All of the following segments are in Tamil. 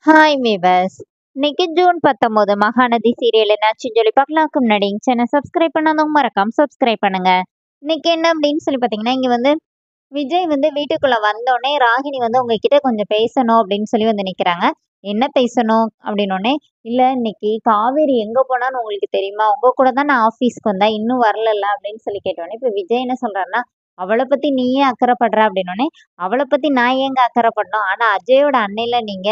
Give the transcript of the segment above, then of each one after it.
Hi viewers. இன்னைக்கு ஜூன் 19 மகாநதி சீரியல் என்னாச்சுன்னு சொல்லி பார்க்கலாம்க்கு முன்னாடி சேனல் சப்ஸ்கிரைப் பண்ணாதவங்க மறக்காம சப்ஸ்கிரைப் பண்ணுங்க. இன்னைக்கு என்ன அப்படின்னு சொல்லி பார்த்தீங்கன்னா, இங்க வந்து விஜய் வந்து வீட்டுக்குள்ள வந்தோடனே ராகினி வந்து உங்ககிட்ட கொஞ்சம் பேசணும் அப்படின்னு சொல்லி வந்து நிக்கிறாங்க. என்ன பேசணும் அப்படின்னோடனே, இல்ல இன்னைக்கு காவேரி எங்க போனான்னு உங்களுக்கு தெரியுமா? உங்க கூட தான் நான் ஆஃபீஸ்க்கு வந்தேன், இன்னும் வரலல்ல அப்படின்னு சொல்லி கேட்டோடனே, இப்ப விஜய் என்ன சொல்றாருன்னா, அவளை பத்தி நீ ஏன் அக்கறைப்படுற அப்படின்னோடனே, அவளை பத்தி நான் ஏங்க அக்கறைப்படணும்? ஆனா அஜயோட அன்னையில நீங்க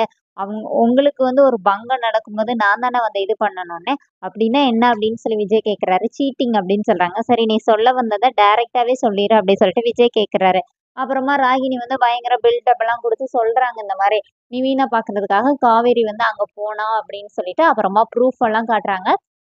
உங்களுக்கு வந்து ஒரு பங்கம் நடக்கும்போது நான் தானே வந்து இது பண்ணணும்னே, அப்படின்னா என்ன அப்படின்னு சொல்லி விஜய் கேட்குறாரு. சீட்டிங் அப்படின்னு சொல்றாங்க. சரி நீ சொல்ல வந்ததை டைரக்டாவே சொல்லிடு அப்படின்னு சொல்லிட்டு விஜய் கேட்குறாரு. அப்புறமா ராகினி வந்து பயங்கர பில்டப் எல்லாம் கொடுத்து சொல்றாங்க இந்த மாதிரி நிவீனை பாக்குறதுக்காக காவேரி வந்து அங்க போனா அப்படின்னு சொல்லிட்டு அப்புறமா ப்ரூஃப் எல்லாம் காட்டுறாங்க.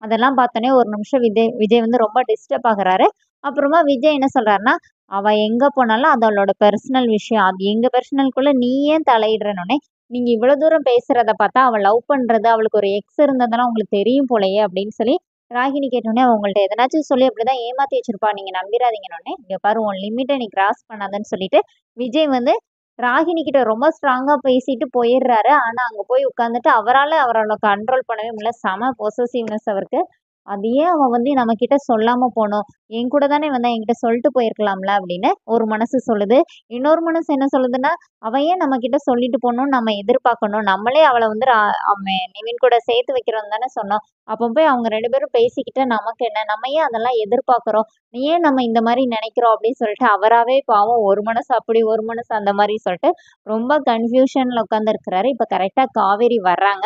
அதெல்லாம் பார்த்தோன்னே ஒரு நிமிஷம் விஜய் விஜய் வந்து ரொம்ப டிஸ்டர்ப் ஆகுறாரு. அப்புறமா விஜய் என்ன சொல்றாருன்னா, அவ எங்க போனாலும் அது அவளோட பெர்சனல் விஷயம், அது எங்க பெர்சனல்குள்ள நீ ஏன் தலையிடுறனோடனே, நீங்க இவ்வளவு தூரம் பேசுறத பார்த்தா அவ லவ் பண்றது, அவளுக்கு ஒரு எக்ஸ் இருந்ததெல்லாம் உங்களுக்கு தெரியும் போலயே அப்படின்னு சொல்லி ராகினி கேட்டோடனே, அவ உங்கள்ட்ட எதனாச்சும் சொல்லி அப்படிதான் ஏமாத்தி வச்சிருப்பா, நீங்க நம்பிராதீங்கன்னோடனே, இங்க பாரு உன் லிமிட்டை நீ கிராஸ் பண்ணாதன்னு சொல்லிட்டு விஜய் வந்து ராகினி கிட்ட ரொம்ப ஸ்ட்ராங்கா பேசிட்டு போயிடுறாரு. ஆனா அங்க போய் உட்கார்ந்துட்டு அவரால கண்ட்ரோல் பண்ணவே முடியல. செம பொசசிவ்னஸ் அவருக்கு. அது ஏன் அவன் வந்து நம்ம கிட்ட சொல்லாம போனோம், என் கூட தானே வந்தா என்கிட்ட சொல்லிட்டு போயிருக்கலாம்ல அப்படின்னு ஒரு மனசு சொல்லுது. இன்னொரு மனசு என்ன சொல்லுதுன்னா, அவ ஏன் நம்ம கிட்ட சொல்லிட்டு போகணும்னு நம்ம எதிர்பார்க்கணும், நம்மளே அவளை வந்து அவன் நிவின் கூட சேர்த்து வைக்கிறோம் தானே சொன்னோம். அப்போ போய் அவங்க 2 பேரும் பேசிக்கிட்டு நமக்கு என்ன, நம்ம ஏன் அதெல்லாம் எதிர்பார்க்கிறோம், ஏன் நம்ம இந்த மாதிரி நினைக்கிறோம் அப்படின்னு சொல்லிட்டு அவராவே பாவம் ஒரு மனசு அப்படி ஒரு மனசு அந்த மாதிரி சொல்லிட்டு ரொம்ப கன்ஃபியூஷன்ல உட்கார்ந்து இருக்கிறாரு. இப்ப கரெக்டா காவேரி வர்றாங்க.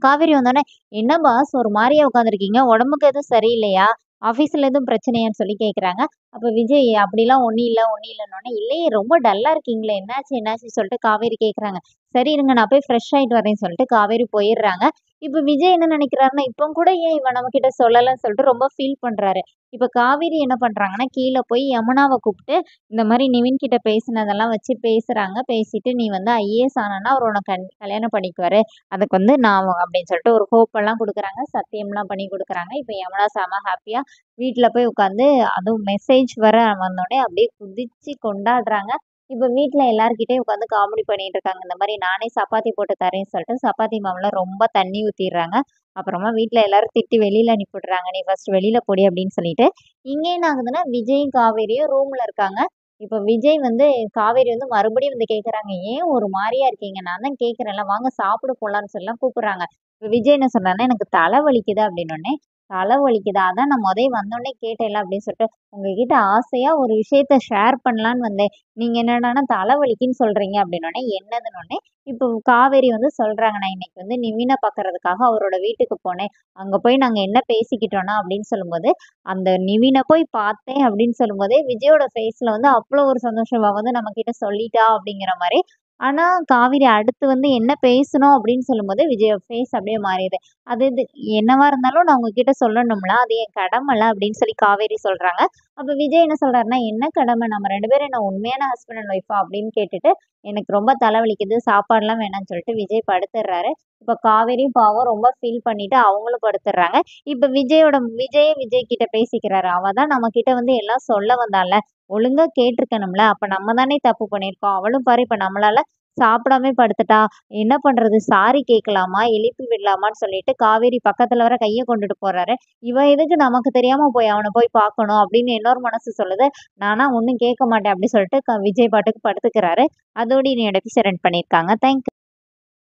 காவேரி வந்தோடனே, "என்ன பாஸ் ஒரு மாரியா உட்காந்துருக்கீங்க? உடம்புக்கு எதுவும் சரியில்லையா? ஆஃபீஸ்ல எதுவும் பிரச்சனையான்னு?" சொல்லி கேட்குறாங்க. அப்ப விஜய், "அப்படிலாம் ஒண்ணும் இல்ல, ஒண்ணும் இல்லன்னோனே." "இல்லையே ரொம்ப டல்லா இருக்கீங்களே, என்னாச்சு என்னாச்சுன்னு?" சொல்லிட்டு காவேரி கேட்குறாங்க. "சரி இருங்க நான் போய் ஃப்ரெஷ் ஆயிட்டு வரேன்னு" சொல்லிட்டு காவேரி போயிடுறாங்க. இப்ப விஜய் என்ன நினைக்கிறாருன்னா, இப்போ கூட ஏன் இவ நம்மகிட்ட சொல்லலன்னு சொல்லிட்டு ரொம்ப ஃபீல் பண்றாரு. இப்ப காவேரி என்ன பண்றாங்கன்னா, கீழ போய் யமுனாவ கூப்பிட்டு இந்த மாரி நிவின் கிட்ட பேசினதெல்லாம் வச்சு பேசுறாங்க. பேசிட்டு, "நீ வந்து ஐஏஎஸ் ஆனன்னா அவரு உனக்கு கல்யாணம் பண்ணிக்குவாரு. அதுக்கு வந்து நான்" அப்படின்னு சொல்லிட்டு ஒரு ஹோப் எல்லாம் குடுக்குறாங்க. சத்தியம்லாம் பண்ணி குடுக்குறாங்க. இப்ப யமுனா செம ஹேப்பியா வீட்ல போய் உட்காந்து அதுவும் மெசேஜ் வர வந்தோனே அப்படியே குதிச்சு கொண்டாடுறாங்க. இப்ப வீட்ல எல்லார்கிட்டயும் உட்காந்து காமெடி பண்ணிட்டு இருக்காங்க. இந்த மாரி நானே சப்பாத்தி போட்டு தரேன்னு சொல்லிட்டு சப்பாத்தி மாவுல ரொம்ப தண்ணி ஊத்திர்றாங்க. அப்புறமா வீட்ல எல்லாரும் திட்டி வெளியில அனுப்பிவிடுறாங்க. "நீ ஃபர்ஸ்ட் வெளியில போடி" அப்படின்னு சொல்லிட்டு. இங்க என்ன ஆகுதுன்னா, விஜயும் காவேரியும் ரூம்ல இருக்காங்க. இப்ப விஜய் வந்து காவேரி வந்து மறுபடியும் வந்து கேட்குறாங்க, "ஏன் ஒரு மாரியா இருக்கீங்க? நான் தான் கேட்கிறேன்ல, வாங்க சாப்பிட போலான்னு" சொல்லிலாம் கூப்பிடுறாங்க. இப்ப விஜய் என்ன சொன்னாருன்னா, "எனக்கு தலை வலிக்குது" அப்படின்னோனே, "தலை வலிக்குதா? அதான் நான் வந்தோனே கேட்டேன்ல" அப்படின்னு சொல்லிட்டு, "உங்ககிட்ட ஆசையா ஒரு விஷயத்த ஷேர் பண்ணலான்னு வந்தேன். நீங்க என்னடான்னா தலை வலிக்குன்னு சொல்றீங்க" அப்படின்னோனே, "என்னதுன்னோனே" இப்போ காவேரி வந்து சொல்றாங்க, "நான் இன்னைக்கு வந்து நிவின பார்க்கறதுக்காக அவரோட வீட்டுக்கு போனேன். அங்க போய் நாங்க என்ன பேசிக்கிட்டோம்னா" அப்படின்னு சொல்லும்போது, அந்த நிவின போய் பார்த்தேன் அப்படின்னு சொல்லும்போதே, விஜயோட ஃபேஸ்ல வந்து அவ்ளோ ஒரு சந்தோஷம். இவ வந்து நம்மகிட்ட சொல்லிட்டா அப்படிங்கிற மாரி. ஆனா, காவேரி அடுத்து வந்து என்ன பேசணும் அப்படின்னு சொல்லும்போது, விஜயோட ஃபேஸ் அப்படியே மாறிருது. அது இது என்னவா இருந்தாலும் நான் உங்ககிட்ட சொல்லணும்ல, அது என் கடமைல அப்படின்னு சொல்லி காவேரி சொல்றாங்க. அப்ப விஜய் என்ன சொல்றாருன்னா, "என்ன கடமை? நம்ம 2 பேரும் என்ன உண்மையான ஹஸ்பண்ட் அண்ட் ஒய்ஃபா?" அப்படின்னு கேட்டுட்டு, "எனக்கு ரொம்ப தலைவலிக்குது, சாப்பாடுலாம் வேணாம்னு" சொல்லிட்டு விஜய் படுத்துடுறாரு. இப்ப காவேரியும் பாவம் ரொம்ப ஃபீல் பண்ணிட்டு அவங்களும் படுத்துடுறாங்க. இப்ப விஜய் கிட்ட பேசிக்கிறாரு. "அவ தான் நம்மகிட்ட வந்து எல்லாம் சொல்ல வந்தால்ல, ஒழுங்கா கேட்டுருக்கணும்ல. அப்ப நம்ம தானே தப்பு பண்ணியிருக்கோம். அவளும் பாரு இப்ப நம்மளால சாப்பிடாமயே படுத்துட்டா. என்ன பண்றது? சாரி கேட்கலாமா? எழுப்பி விடலாமான்னு" சொல்லிட்டு காவேரி பக்கத்துல வர கைய கொண்டுட்டு போறாரு. இவ எதுக்கு நமக்கு தெரியாம போய் அவன போய் பார்க்கணும் அப்படின்னு இன்னொரு மனசு சொல்லுது. நானா ஒண்ணும் கேட்க மாட்டேன் அப்படி சொல்லிட்டு விஜய் பாட்டுக்கு படுத்துக்கிறாரு. அதோட என்னோட எபிசோட் எண்ட் பண்ணியிருக்காங்க. Thank you.